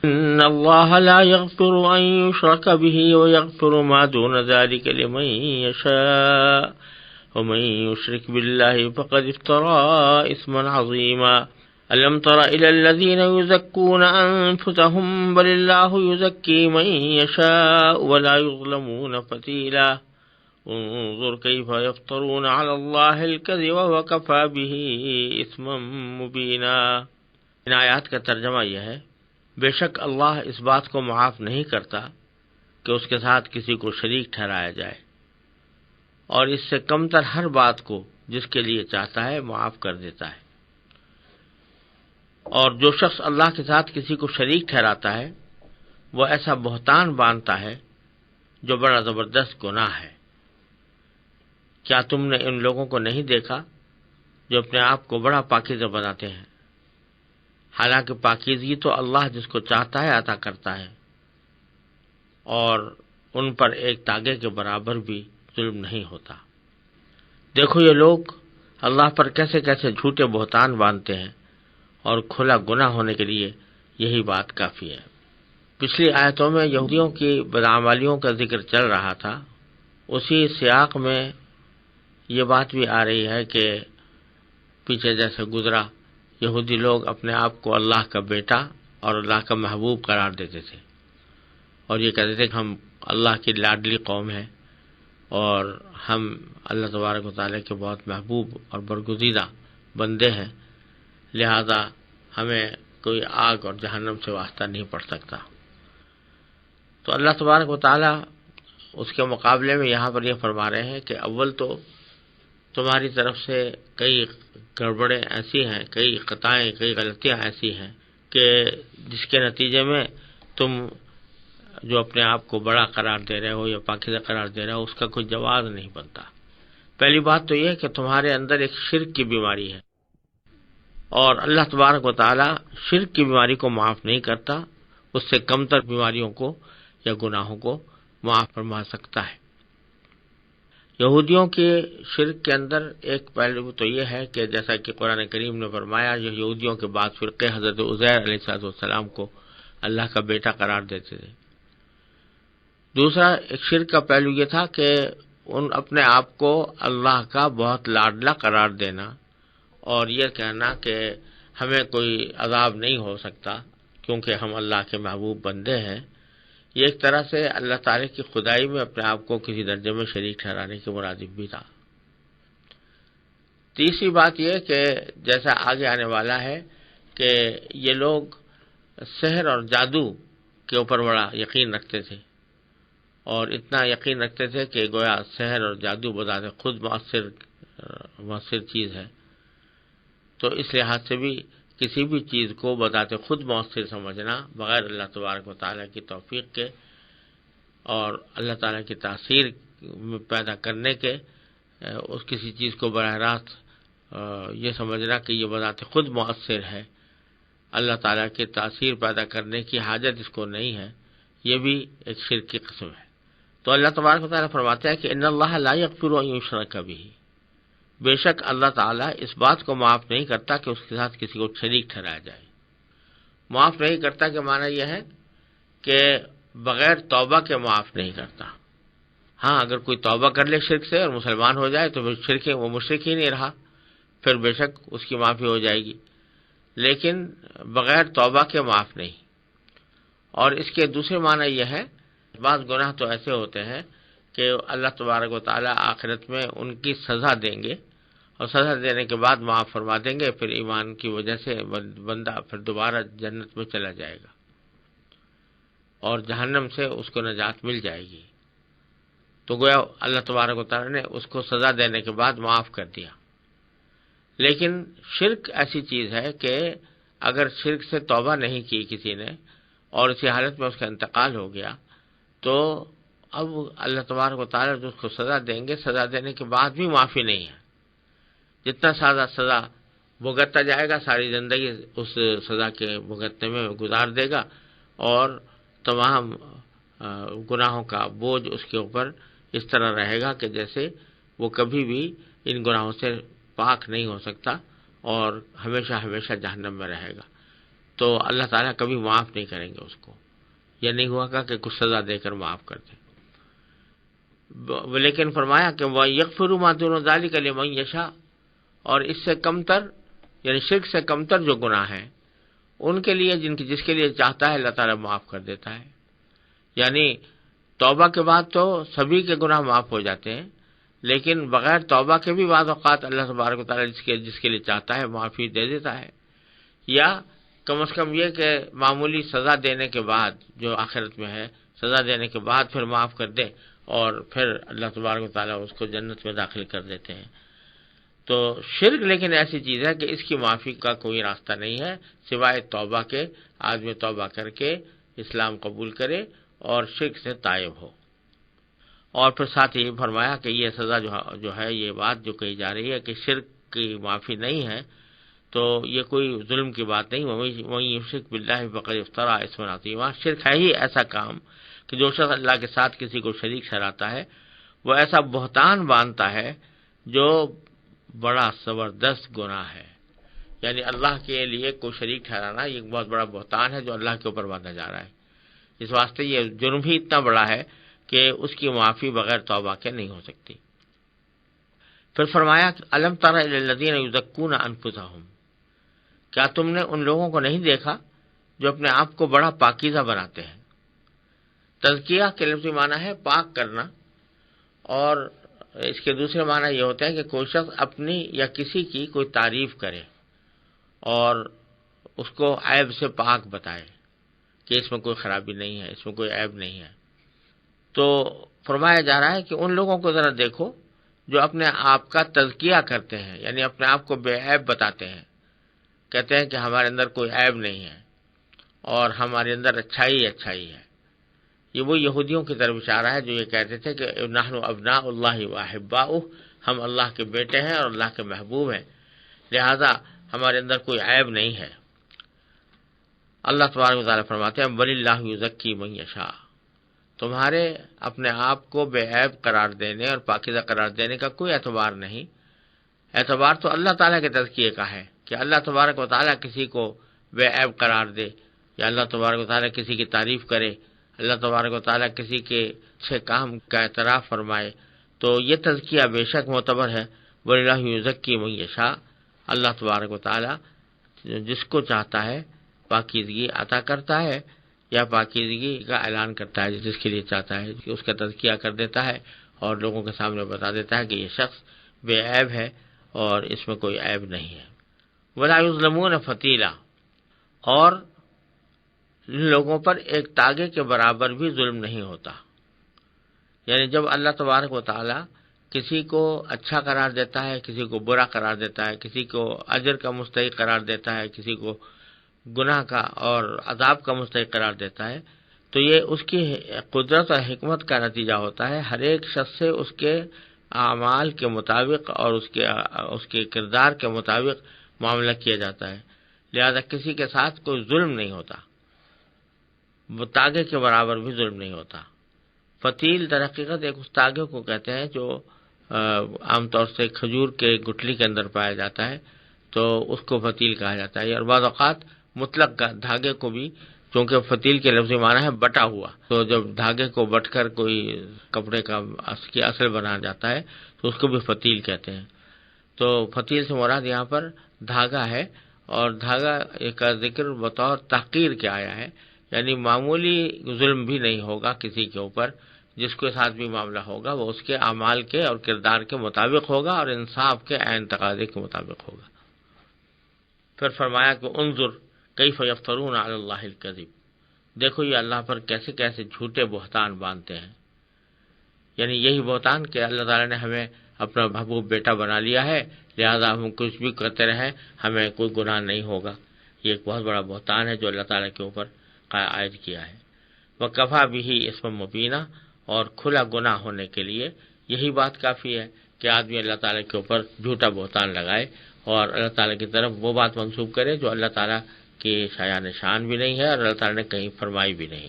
إن الله لا يغفر أن يشرك به ويغفر ما دون ذلك لمن يشاء ومن يشرك بالله فقد افترى إثما عظيما ألم تر إلى الذين يزكون أنفسهم بل الله يزكي من يشاء ولا يظلمون فتيلا انظر كيف يفترون على الله الكذب وكفى به إثما مبينا۔ ان آیات کا ترجمہ یہ ہے، بے شک اللہ اس بات کو معاف نہیں کرتا کہ اس کے ساتھ کسی کو شریک ٹھہرایا جائے، اور اس سے کمتر ہر بات کو جس کے لیے چاہتا ہے معاف کر دیتا ہے۔ اور جو شخص اللہ کے ساتھ کسی کو شریک ٹھہراتا ہے وہ ایسا بہتان باندھتا ہے جو بڑا زبردست گناہ ہے۔ کیا تم نے ان لوگوں کو نہیں دیکھا جو اپنے آپ کو بڑا پاکیزہ بناتے ہیں، حالانکہ پاکیزگی تو اللہ جس کو چاہتا ہے عطا کرتا ہے، اور ان پر ایک تاگے کے برابر بھی ظلم نہیں ہوتا۔ دیکھو یہ لوگ اللہ پر کیسے کیسے جھوٹے بہتان باندھتے ہیں، اور کھلا گناہ ہونے کے لیے یہی بات کافی ہے۔ پچھلی آیتوں میں یہودیوں کی بدعمالیوں کا ذکر چل رہا تھا، اسی سیاق میں یہ بات بھی آ رہی ہے کہ پیچھے جیسے گزرا، یہودی لوگ اپنے آپ کو اللہ کا بیٹا اور اللہ کا محبوب قرار دیتے تھے، اور یہ کہتے تھے کہ ہم اللہ کی لاڈلی قوم ہیں اور ہم اللہ تبارک و تعالیٰ کے بہت محبوب اور برگزیدہ بندے ہیں، لہذا ہمیں کوئی آگ اور جہنم سے واسطہ نہیں پڑ سکتا۔ تو اللہ تبارک و تعالیٰ اس کے مقابلے میں یہاں پر یہ فرما رہے ہیں کہ اول تو تمہاری طرف سے کئی گڑبڑیں ایسی ہیں، کئی خطائیں، کئی غلطیاں ایسی ہیں کہ جس کے نتیجے میں تم جو اپنے آپ کو بڑا قرار دے رہے ہو یا پاکیزہ قرار دے رہے ہو اس کا کوئی جواز نہیں بنتا۔ پہلی بات تو یہ ہے کہ تمہارے اندر ایک شرک کی بیماری ہے، اور اللہ تبارک و تعالی شرک کی بیماری کو معاف نہیں کرتا، اس سے کمتر بیماریوں کو یا گناہوں کو معاف فرما سکتا ہے۔ یہودیوں کے شرک کے اندر ایک پہلو تو یہ ہے کہ جیسا کہ قرآن کریم نے فرمایا، یہ یہودیوں کے بعد فرقے حضرت عزیر علیہ السلام کو اللہ کا بیٹا قرار دیتے تھے۔ دوسرا ایک شرک کا پہلو یہ تھا کہ ان اپنے آپ کو اللہ کا بہت لاڈلا قرار دینا، اور یہ کہنا کہ ہمیں کوئی عذاب نہیں ہو سکتا کیونکہ ہم اللہ کے محبوب بندے ہیں، یہ ایک طرح سے اللہ تعالی کی خدائی میں اپنے آپ کو کسی درجے میں شریک ٹھہرانے کے مرادف بھی تھا۔ تیسری بات یہ کہ جیسا آگے آنے والا ہے کہ یہ لوگ سحر اور جادو کے اوپر بڑا یقین رکھتے تھے، اور اتنا یقین رکھتے تھے کہ گویا سحر اور جادو بذات خود مؤثر چیز ہے، تو اس لحاظ سے بھی کسی بھی چیز کو بذات خود مؤثر سمجھنا بغیر اللہ تبارک و تعالیٰ کی توفیق کے اور اللہ تعالیٰ کی تاثیر پیدا کرنے کے، اس کسی چیز کو براہ راست یہ سمجھنا کہ یہ بذات خود مؤثر ہے، اللہ تعالیٰ کی تاثیر پیدا کرنے کی حاجت اس کو نہیں ہے، یہ بھی ایک شرک کی قسم ہے۔ تو اللہ تبارک و تعالیٰ فرماتے ہیں کہ ان اللہ لا یغفر ان یشرک بہ، بے شک اللہ تعالیٰ اس بات کو معاف نہیں کرتا کہ اس کے ساتھ کسی کو شریک ٹھہرایا جائے۔ معاف نہیں کرتا کے معنی یہ ہے کہ بغیر توبہ کے معاف نہیں کرتا۔ ہاں، اگر کوئی توبہ کر لے شرک سے اور مسلمان ہو جائے تو پھر وہ مشرک ہی نہیں رہا، پھر بے شک اس کی معافی ہو جائے گی، لیکن بغیر توبہ کے معاف نہیں۔ اور اس کے دوسرے معنی یہ ہے، بعض گناہ تو ایسے ہوتے ہیں کہ اللہ تبارک و تعالیٰ آخرت میں ان کی سزا دیں گے، اور سزا دینے کے بعد معاف فرما دیں گے، پھر ایمان کی وجہ سے بندہ پھر دوبارہ جنت میں چلا جائے گا اور جہنم سے اس کو نجات مل جائے گی۔ تو گویا اللہ تبارک و تعالیٰ نے اس کو سزا دینے کے بعد معاف کر دیا۔ لیکن شرک ایسی چیز ہے کہ اگر شرک سے توبہ نہیں کی کسی نے اور اسی حالت میں اس کا انتقال ہو گیا تو اب اللہ تبارک و تعالیٰ جو اس کو سزا دیں گے، سزا دینے کے بعد بھی معافی نہیں ہے۔ جتنا سادہ سزا بھگتتا جائے گا، ساری زندگی اس سزا کے بھگتنے میں گزار دے گا، اور تمام گناہوں کا بوجھ اس کے اوپر اس طرح رہے گا کہ جیسے وہ کبھی بھی ان گناہوں سے پاک نہیں ہو سکتا اور ہمیشہ ہمیشہ جہنم میں رہے گا۔ تو اللہ تعالیٰ کبھی معاف نہیں کریں گے اس کو، یہ نہیں ہوا کہ کچھ سزا دے کر معاف کر دیں۔ لیکن فرمایا کہ وَيَغْفِرُ مَا دُونَ ذَلِكَ لِمَن يَشَاءُ، اور اس سے کمتر یعنی شرک سے کمتر جو گناہ ہیں ان کے لیے جس کے لیے چاہتا ہے اللہ تعالیٰ معاف کر دیتا ہے۔ یعنی توبہ کے بعد تو سبھی کے گناہ معاف ہو جاتے ہیں، لیکن بغیر توبہ کے بھی بعض اوقات اللہ تبارک و تعالیٰ جس کے لیے چاہتا ہے معافی دے دیتا ہے، یا کم از کم یہ کہ معمولی سزا دینے کے بعد جو آخرت میں ہے سزا دینے کے بعد پھر معاف کر دے اور پھر اللہ تبارک و تعالیٰ اس کو جنت میں داخل کر دیتے ہیں۔ تو شرک لیکن ایسی چیز ہے کہ اس کی معافی کا کوئی راستہ نہیں ہے سوائے توبہ کے، آدمی توبہ کر کے اسلام قبول کرے اور شرک سے تائب ہو۔ اور پھر ساتھ ہی فرمایا کہ یہ سزا جو ہے یہ بات جو کہی جا رہی ہے کہ شرک کی معافی نہیں ہے، تو یہ کوئی ظلم کی بات نہیں۔ وَمَن يُشْرِكْ بِاللَّهِ فَقَدِ افْتَرَىٰ اِثْمًا عَظِيمًا، شرک ہے ہی ایسا کام کہ جو شخص اللہ کے ساتھ کسی کو شریک ٹھہراتا ہے وہ ایسا بہتان باندھتا ہے جو بڑا زبردست گناہ ہے۔ یعنی اللہ کے لیے کوئی شریک ٹھہرانا یہ ایک بہت بڑا بہتان ہے جو اللہ کے اوپر باندھا جا رہا ہے۔ اس واسطے یہ جرم ہی اتنا بڑا ہے کہ اس کی معافی بغیر توبہ کے نہیں ہو سکتی۔ پھر فرمایا کہ الم تر الی الذین یزکون انفسہم، کیا تم نے ان لوگوں کو نہیں دیکھا جو اپنے آپ کو بڑا پاکیزہ بناتے ہیں؟ تزکیہ کے لفظی معنی ہے پاک کرنا، اور اس کے دوسرے معنی یہ ہوتا ہے کہ کوئی شخص اپنی یا کسی کی کوئی تعریف کرے اور اس کو عیب سے پاک بتائے کہ اس میں کوئی خرابی نہیں ہے، اس میں کوئی عیب نہیں ہے۔ تو فرمایا جا رہا ہے کہ ان لوگوں کو ذرا دیکھو جو اپنے آپ کا تزکیہ کرتے ہیں، یعنی اپنے آپ کو بے عیب بتاتے ہیں، کہتے ہیں کہ ہمارے اندر کوئی عیب نہیں ہے اور ہمارے اندر اچھائی اچھائی ہے۔ یہ وہ یہودیوں کی طرف اشارہ ہے جو یہ کہتے تھے کہ نحن ابناء اللہ واحباؤہ، ہم اللہ کے بیٹے ہیں اور اللہ کے محبوب ہیں، لہذا ہمارے اندر کوئی عیب نہیں ہے۔ اللہ تبارک و تعالیٰ فرماتے ہیں بل اللہ یزکی من یشاء، تمہارے اپنے آپ کو بے عیب قرار دینے اور پاکیزہ قرار دینے کا کوئی اعتبار نہیں، اعتبار تو اللہ تعالیٰ کے تزکیے کا ہے کہ اللہ تبارک و تعالیٰ کسی کو بے عیب قرار دے، یا اللہ تبارک و تعالیٰ کسی کی تعریف کرے، اللہ تبارک و تعالیٰ کسی کے اچھے کام کا اعتراف فرمائے، تو یہ تزکیہ بے شک معتبر ہے۔ وَلِلَّهُ يُزَكِّي مَن يَشَاءُ، اللہ تبارک و تعالیٰ جس کو چاہتا ہے پاکیزگی عطا کرتا ہے یا پاکیزگی کا اعلان کرتا ہے، جس کے لیے چاہتا ہے کہ اس کا تزکیہ کر دیتا ہے اور لوگوں کے سامنے بتا دیتا ہے کہ یہ شخص بے عیب ہے اور اس میں کوئی عیب نہیں ہے۔ وَلَا يُظْلَمُونَ فَتِيلًا، اور ان لوگوں پر ایک تاگے کے برابر بھی ظلم نہیں ہوتا۔ یعنی جب اللہ تبارک و تعالیٰ کسی کو اچھا قرار دیتا ہے، کسی کو برا قرار دیتا ہے، کسی کو اجر کا مستحق قرار دیتا ہے، کسی کو گناہ کا اور عذاب کا مستحق قرار دیتا ہے، تو یہ اس کی قدرت اور حکمت کا نتیجہ ہوتا ہے۔ ہر ایک شخص سے اس کے اعمال کے مطابق اور اس کے کردار کے مطابق معاملہ کیا جاتا ہے، لہذا کسی کے ساتھ کوئی ظلم نہیں ہوتا، وہ تاگے کے برابر بھی ظلم نہیں ہوتا۔ فتیل در حقیقت ایک اس تاگے کو کہتے ہیں جو عام طور سے کھجور کے گٹھلی کے اندر پایا جاتا ہے، تو اس کو فتیل کہا جاتا ہے۔ اور بعض اوقات مطلق دھاگے کو بھی، چونکہ فتیل کے لفظی معنی ہے بٹا ہوا، تو جب دھاگے کو بٹ کر کوئی کپڑے کا اصل بنایا جاتا ہے تو اس کو بھی فتیل کہتے ہیں۔ تو فتیل سے مراد یہاں پر دھاگا ہے، اور دھاگا کا ذکر بطور تحقیر کے آیا ہے، یعنی معمولی ظلم بھی نہیں ہوگا کسی کے اوپر، جس کے ساتھ بھی معاملہ ہوگا وہ اس کے اعمال کے اور کردار کے مطابق ہوگا اور انصاف کے عین تقاضے کے مطابق ہوگا۔ پھر فرمایا کہ انظر کیف یفترون علی اللہ الکذب، دیکھو یہ اللہ پر کیسے کیسے جھوٹے بہتان باندھتے ہیں۔ یعنی یہی بہتان کہ اللہ تعالیٰ نے ہمیں اپنا محبوب بیٹا بنا لیا ہے، لہذا ہم کچھ بھی کرتے رہیں ہمیں کوئی گناہ نہیں ہوگا، یہ ایک بہت بڑا بہتان ہے جو اللہ تعالیٰ کے اوپر عائد کیا ہے۔ وَكَفَىٰ بِهِ اسْمًا مُبِينًا، اور کھلا گناہ ہونے کے لیے یہی بات کافی ہے کہ آدمی اللہ تعالیٰ کے اوپر جھوٹا بہتان لگائے اور اللہ تعالیٰ کی طرف وہ بات منسوب کرے جو اللہ تعالیٰ کی شایان شان بھی نہیں ہے اور اللہ تعالیٰ نے کہیں فرمائی بھی نہیں۔